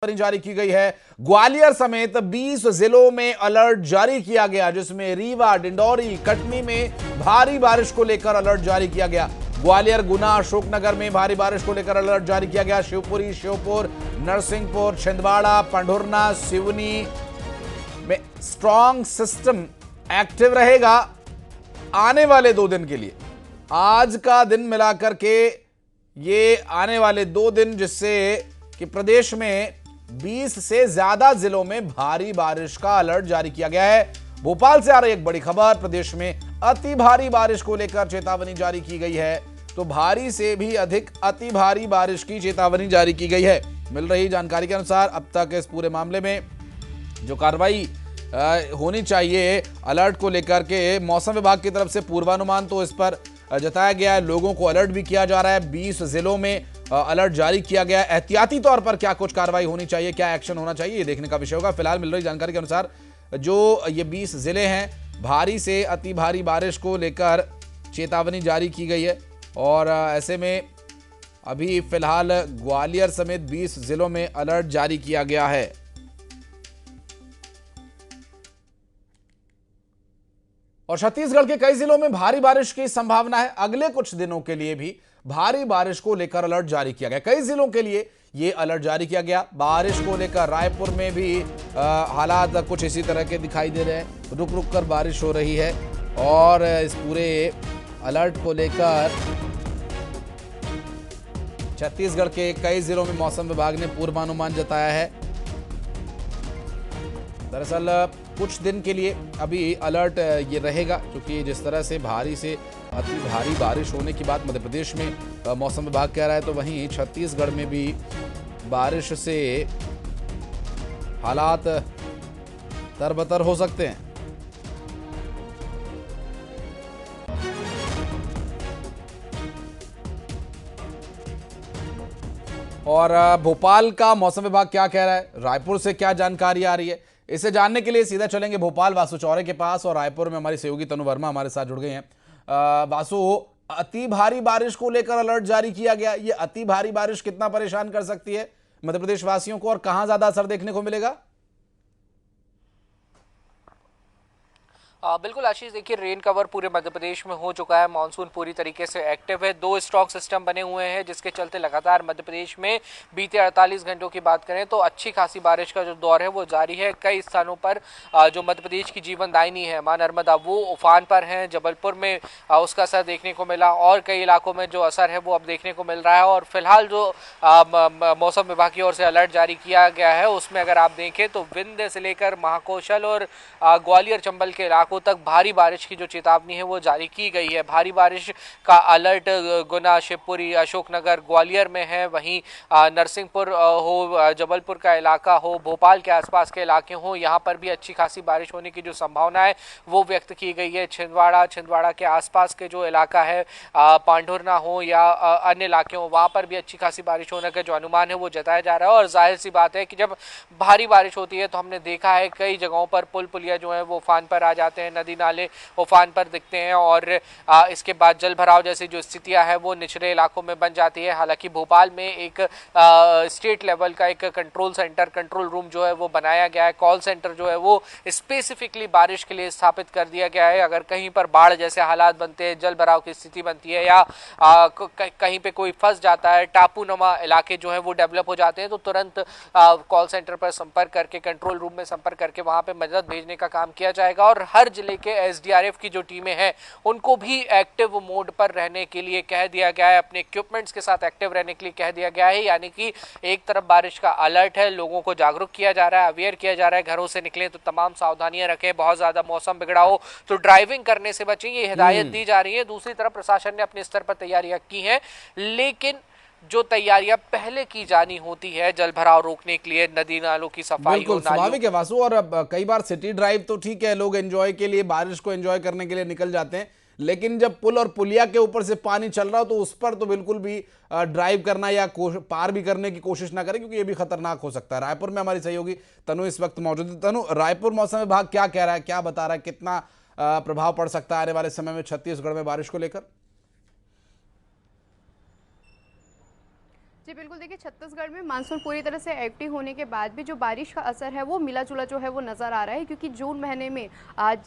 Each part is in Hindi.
जारी की गई है। ग्वालियर समेत 20 जिलों में अलर्ट जारी किया गया, जिसमें रीवा, डिंडौरी, कटनी में भारी बारिश को लेकर अलर्ट जारी किया गया। ग्वालियर, गुना, अशोकनगर में भारी बारिश को लेकर अलर्ट जारी किया गया। शिवपुरी, श्योपुर, नरसिंहपुर, छिंदवाड़ा, पंढुरना, सिवनी में स्ट्रॉन्ग सिस्टम एक्टिव रहेगा आने वाले 2 दिन के लिए। आज का दिन मिलाकर के ये आने वाले 2 दिन, जिससे कि प्रदेश में 20 से ज्यादा जिलों में भारी बारिश का अलर्ट जारी किया गया है। भोपाल से आ रही एक बड़ी खबर, प्रदेश में अति भारी बारिश को लेकर चेतावनी जारी की गई है। तो भारी से भी अधिक अति भारी बारिश की चेतावनी जारी की गई है। मिल रही जानकारी के अनुसार अब तक इस पूरे मामले में जो कार्रवाई होनी चाहिए अलर्ट को लेकर के, मौसम विभाग की तरफ से पूर्वानुमान तो इस पर जताया गया है। लोगों को अलर्ट भी किया जा रहा है। 20 जिलों में अलर्ट जारी किया गया है। एहतियाती तौर पर क्या कुछ कार्रवाई होनी चाहिए, क्या एक्शन होना चाहिए, ये देखने का विषय होगा। फिलहाल मिल रही जानकारी के अनुसार जो ये 20 जिले हैं, भारी से अति भारी बारिश को लेकर चेतावनी जारी की गई है। और ऐसे में अभी फिलहाल ग्वालियर समेत 20 जिलों में अलर्ट जारी किया गया है। और छत्तीसगढ़ के कई जिलों में भारी बारिश की संभावना है। अगले कुछ दिनों के लिए भी भारी बारिश को लेकर अलर्ट जारी किया गया। कई जिलों के लिए यह अलर्ट जारी किया गया। बारिश को लेकर रायपुर में भी हालात कुछ इसी तरह के दिखाई दे रहे हैं। रुक रुक कर बारिश हो रही है। और इस पूरे अलर्ट को लेकर छत्तीसगढ़ के कई जिलों में मौसम विभाग ने पूर्वानुमान जताया है। दरअसल कुछ दिन के लिए अभी अलर्ट ये रहेगा, क्योंकि जिस तरह से भारी से अति भारी बारिश होने की बात मध्य प्रदेश में मौसम विभाग कह रहा है, तो वहीं छत्तीसगढ़ में भी बारिश से हालात तरबतर हो सकते हैं। और भोपाल का मौसम विभाग क्या कह रहा है, रायपुर से क्या जानकारी आ रही है, इसे जानने के लिए सीधा चलेंगे भोपाल वासु चौरे के पास। और रायपुर में हमारी सहयोगी तनु वर्मा हमारे साथ जुड़ गई हैं। वासु, अति भारी बारिश को लेकर अलर्ट जारी किया गया। ये अति भारी बारिश कितना परेशान कर सकती है मध्य प्रदेश वासियों को, और कहां ज्यादा असर देखने को मिलेगा? बिल्कुल आशीष, देखिए रेन कवर पूरे मध्य प्रदेश में हो चुका है। मानसून पूरी तरीके से एक्टिव है। 2 स्ट्रॉन्ग सिस्टम बने हुए हैं, जिसके चलते लगातार मध्य प्रदेश में बीते 48 घंटों की बात करें तो अच्छी खासी बारिश का जो दौर है वो जारी है। कई स्थानों पर जो मध्य प्रदेश की जीवन दायिनी है मां नर्मदा, वो उफान पर है। जबलपुर में उसका असर देखने को मिला, और कई इलाकों में जो असर है वो अब देखने को मिल रहा है। और फिलहाल जो मौसम विभाग की ओर से अलर्ट जारी किया गया है, उसमें अगर आप देखें तो विंध्य से लेकर महाकौशल और ग्वालियर चंबल के इलाकों तक भारी बारिश की जो चेतावनी है वो जारी की गई है। भारी बारिश का अलर्ट गुना, शिवपुरी, अशोकनगर, ग्वालियर में है। वहीं नरसिंहपुर हो, जबलपुर का इलाका हो, भोपाल के आसपास के इलाके हो, यहाँ पर भी अच्छी खासी बारिश होने की जो संभावना है वो व्यक्त की गई है। छिंदवाड़ा के आसपास के जो इलाका है, पांढुरना हो या अन्य इलाके हो, वहाँ पर भी अच्छी खासी बारिश होने का जो अनुमान है वो जताया जा रहा है। और जाहिर सी बात है कि जब भारी बारिश होती है तो हमने देखा है कई जगहों पर पुल पुलिया जो है वो उफान पर आ जाते हैं, नदी नाले उफान पर दिखते हैं, और इसके बाद जल भराव जैसी जो स्थितियां है वो निचले इलाकों में बन जाती है। हालांकि भोपाल में एक स्टेट लेवल का एक कंट्रोल रूम जो है वो बनाया गया है। कॉल सेंटर जो है वो स्पेसिफिकली बारिश के लिए स्थापित कर दिया गया है। अगर कहीं पर बाढ़ जैसे हालात बनते हैं, जल भराव की स्थिति बनती है, या कहीं पे कोई फंस जाता है, टापूनुमा इलाके जो है वो डेवलप हो जाते हैं, तो तुरंत कॉल सेंटर पर संपर्क करके, कंट्रोल रूम में संपर्क करके वहां पे मदद भेजने का काम किया जाएगा। और हर जिले के एसडीआरएफ की जो टीमें हैं उनको भी एक्टिव मोड पर रहने के लिए कह दिया गया है, अपने इक्विपमेंट्स के साथ एक्टिव रहने के लिए कह दिया गया है। यानी कि एक तरफ बारिश का अलर्ट है, लोगों को जागरूक किया जा रहा है, अवेयर किया जा रहा है, घरों से निकलें तो तमाम सावधानियां रखें, बहुत ज्यादा मौसम बिगड़ा हो तो ड्राइविंग करने से बचें, ये हिदायत दी जा रही है। दूसरी तरफ प्रशासन ने अपने स्तर पर तैयारियां की हैं, लेकिन जो तैयारियां पहले की जानी होती है जल भराव रोकने के लिए, नदी नालों की सफाई, बिल्कुल स्वाभाविक है वासु। और कई बार सिटी ड्राइव तो ठीक है, लोग एंजॉय के लिए, बारिश को एंजॉय करने के लिए निकल जाते हैं, लेकिन जब पुल और पुलिया के ऊपर से पानी चल रहा हो तो उस पर तो बिल्कुल भी ड्राइव करना या पार भी करने की कोशिश ना करें, क्योंकि ये भी खतरनाक हो सकता है। रायपुर में हमारी सहयोगी तनु इस वक्त मौजूद है। तनु, रायपुर मौसम विभाग क्या कह रहा है, क्या बता रहा है, कितना प्रभाव पड़ सकता है आने वाले समय में छत्तीसगढ़ में बारिश को लेकर? जी बिल्कुल, देखिए छत्तीसगढ़ में मानसून पूरी तरह से एक्टिव होने के बाद भी जो बारिश का असर है वो मिला-जुला जो है वो नज़र आ रहा है, क्योंकि जून महीने में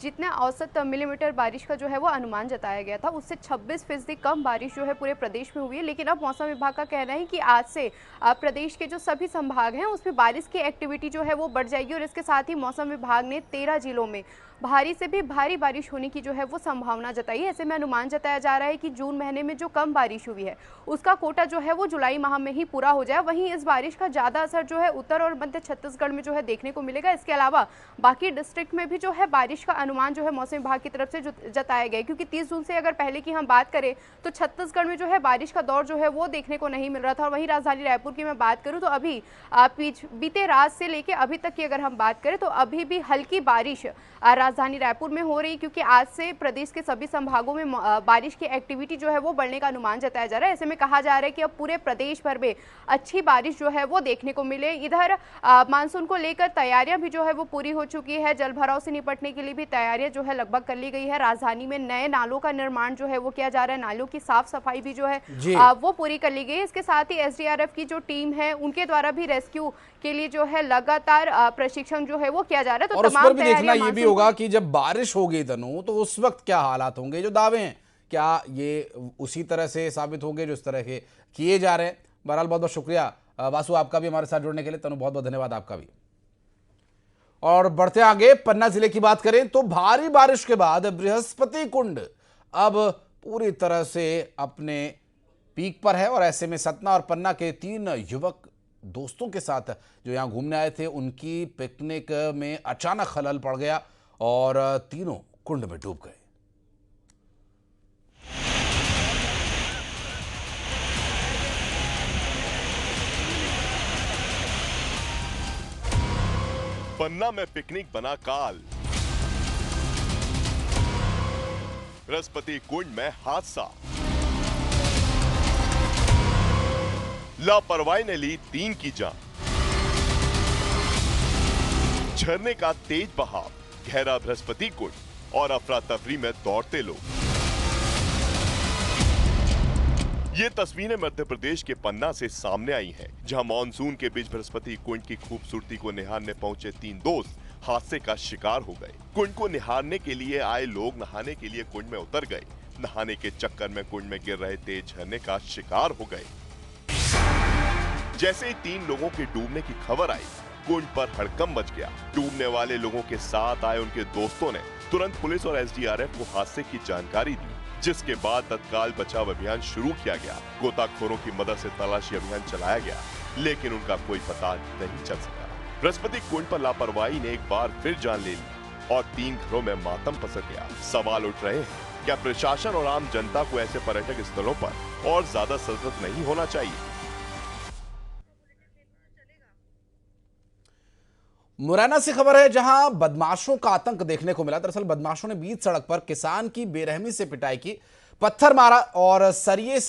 जितना औसत मिलीमीटर बारिश का जो है वो अनुमान जताया गया था, उससे 26% कम बारिश जो है पूरे प्रदेश में हुई है। लेकिन अब मौसम विभाग का कहना है कि आज से प्रदेश के जो सभी संभाग हैं उसमें बारिश की एक्टिविटी जो है वो बढ़ जाएगी, और इसके साथ ही मौसम विभाग ने 13 जिलों में भारी से भी भारी बारिश होने की जो है वो संभावना जताई है। ऐसे में अनुमान जताया जा रहा है कि जून महीने में जो कम बारिश हुई है उसका कोटा जो है वो जुलाई माह में ही पूरा हो जाए। वहीं इस बारिश का ज़्यादा असर जो है उत्तर और मध्य छत्तीसगढ़ में जो है देखने को मिलेगा। इसके अलावा बाकी डिस्ट्रिक्ट में भी जो है बारिश का अनुमान जो है मौसम विभाग की तरफ से जताया गया है, क्योंकि 30 जून से अगर पहले की हम बात करें तो छत्तीसगढ़ में जो है बारिश का दौर जो है वो देखने को नहीं मिल रहा था। और वहीं राजधानी रायपुर की मैं बात करूँ तो अभी बीते रात से लेकर अभी तक की अगर हम बात करें तो अभी भी हल्की बारिश राजधानी रायपुर में हो रही, क्योंकि आज से प्रदेश के सभी संभागों में बारिश की एक्टिविटी जो है वो बढ़ने का अनुमान जताया जा रहा है। ऐसे में कहा जा रहा है कि अब पूरे प्रदेश भर में अच्छी बारिश जो है वो देखने को मिले। इधर मानसून को लेकर तैयारियां भी जो है वो पूरी हो चुकी है। जल भराव से निपटने के लिए भी तैयारियां जो है लगभग कर ली गई है। राजधानी में नए नालों का निर्माण जो है वो किया जा रहा है, नालों की साफ सफाई भी जो है वो पूरी कर ली गई है। इसके साथ ही एसडीआरएफ की जो टीम है उनके द्वारा भी रेस्क्यू के लिए जो है लगातार प्रशिक्षण जो है वो किया जा रहा है। तो और उस पर भी देखना तैयारियां ये भी होगा कि जब बारिश होगी तनु तो उस वक्त क्या हालात होंगे। जो दावे हैं क्या ये उसी तरह से साबित होंगे जो इस तरह के किए जा रहे हैं। बहरहाल बहुत बहुत शुक्रिया वासु आपका भी हमारे साथ जुड़ने के लिए। तनु बहुत बहुत धन्यवाद आपका भी। और बढ़ते आगे पन्ना जिले की बात करें तो भारी बारिश के बाद बृहस्पति कुंड अब पूरी तरह से अपने पीक पर है, और ऐसे में सतना और पन्ना के 3 युवक दोस्तों के साथ जो यहां घूमने आए थे उनकी पिकनिक में अचानक खलल पड़ गया और तीनों कुंड में डूब गए। पन्ना में पिकनिक बना काल, बृहस्पति कुंड में हादसा, लापरवाही ने ली 3 की जान, झरने का तेज बहाव, गहरा बृहस्पति कुंड और अफरा तफरी में दौड़ते लोग। ये तस्वीरें मध्य प्रदेश के पन्ना से सामने आई हैं, जहां मानसून के बीच बृहस्पति कुंड की खूबसूरती को निहारने पहुंचे 3 दोस्त हादसे का शिकार हो गए। कुंड को निहारने के लिए आए लोग नहाने के लिए कुंड में उतर गए। नहाने के चक्कर में कुंड में गिर रहे तेज झरने का शिकार हो गए। जैसे ही 3 लोगों के डूबने की खबर आई, कुंड पर हड़कंप मच गया। डूबने वाले लोगों के साथ आए उनके दोस्तों ने तुरंत पुलिस और एसडीआरएफ को हादसे की जानकारी दी, जिसके बाद तत्काल बचाव अभियान शुरू किया गया। गोताखोरों की मदद से तलाशी अभियान चलाया गया, लेकिन उनका कोई पता नहीं चल सका। बृहस्पति कुंड पर लापरवाही ने एक बार फिर जान ले ली और 3 घरों में मातम पसर गया। सवाल उठ रहे हैं, क्या प्रशासन और आम जनता को ऐसे पर्यटक स्थलों पर और ज्यादा सतर्क नहीं होना चाहिए? मुरैना से खबर है, जहां बदमाशों का आतंक देखने को मिला। दरअसल बदमाशों ने बीच सड़क पर किसान की बेरहमी से पिटाई की, पत्थर मारा और सरिये